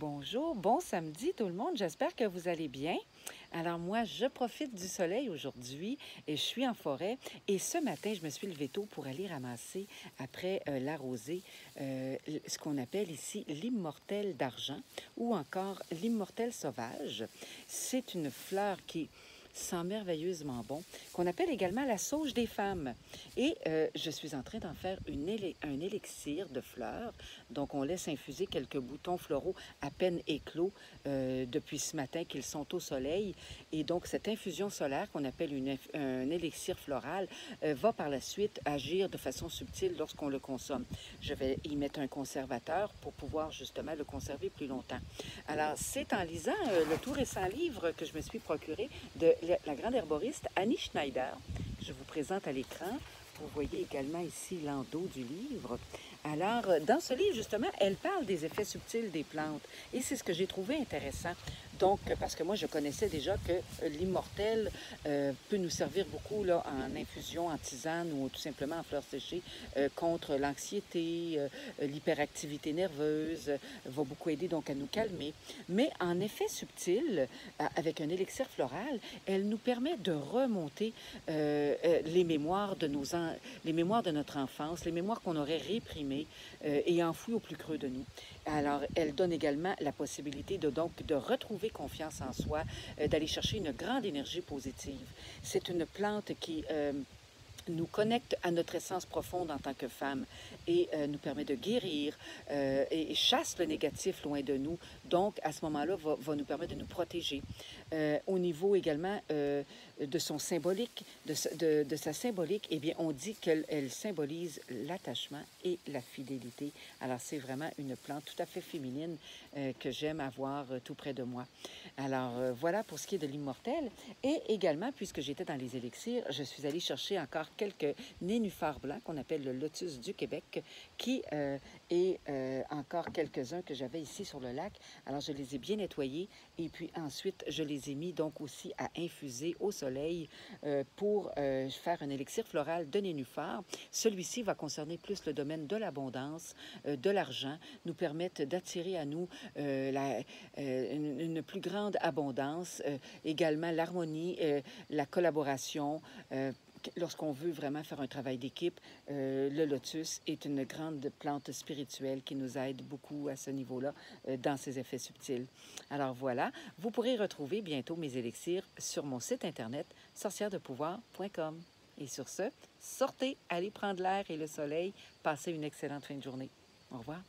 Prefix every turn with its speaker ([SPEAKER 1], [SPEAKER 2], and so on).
[SPEAKER 1] Bonjour, bon samedi tout le monde, j'espère que vous allez bien. Alors moi, je profite du soleil aujourd'hui et je suis en forêt et ce matin, je me suis levée tôt pour aller ramasser après la rosée ce qu'on appelle ici l'immortel d'argent ou encore l'immortel sauvage. C'est une fleur qui sent merveilleusement bon, qu'on appelle également la sauge des femmes. Et je suis en train d'en faire un élixir de fleurs. Donc, on laisse infuser quelques boutons floraux à peine éclos depuis ce matin qu'ils sont au soleil. Et donc, cette infusion solaire qu'on appelle un élixir floral va par la suite agir de façon subtile lorsqu'on le consomme. Je vais y mettre un conservateur pour pouvoir justement le conserver plus longtemps. Alors, c'est en lisant le tout récent livre que je me suis procuré de la grande herboriste Annie Schneider, que je vous présente à l'écran. Vous voyez également ici l'endos du livre. Alors, dans ce livre, justement, elle parle des effets subtils des plantes. Et c'est ce que j'ai trouvé intéressant. Donc, parce que moi, je connaissais déjà que l'immortel peut nous servir beaucoup là, en infusion, en tisane ou tout simplement en fleurs séchées contre l'anxiété, l'hyperactivité nerveuse, va beaucoup aider donc à nous calmer. Mais en effet subtil, avec un élixir floral, elle nous permet de remonter les mémoires de les mémoires de notre enfance, les mémoires qu'on aurait réprimées et enfouies au plus creux de nous. Alors, elle donne également la possibilité de retrouver confiance en soi, d'aller chercher une grande énergie positive. C'est une plante qui nous connecte à notre essence profonde en tant que femme et nous permet de guérir et chasse le négatif loin de nous. Donc, à ce moment-là, va nous permettre de nous protéger. Au niveau également de son symbolique, de sa symbolique, eh bien, on dit qu'elle symbolise l'attachement et la fidélité. Alors, c'est vraiment une plante tout à fait féminine que j'aime avoir tout près de moi. Alors, voilà pour ce qui est de l'immortel. Et également, puisque j'étais dans les élixirs, je suis allée chercher encore quelques nénuphars blancs qu'on appelle le lotus du Québec, qui est encore quelques-uns que j'avais ici sur le lac. Alors, je les ai bien nettoyés et puis ensuite, je les ai mis donc aussi à infuser au soleil pour faire un élixir floral de nénuphar. Celui-ci va concerner plus le domaine de l'abondance, de l'argent, nous permettre d'attirer à nous une plus grande abondance, également l'harmonie, la collaboration, lorsqu'on veut vraiment faire un travail d'équipe, le lotus est une grande plante spirituelle qui nous aide beaucoup à ce niveau-là dans ses effets subtils. Alors voilà, vous pourrez retrouver bientôt mes élixirs sur mon site internet sorcièredepouvoir.com. Et sur ce, sortez, allez prendre l'air et le soleil, passez une excellente fin de journée. Au revoir.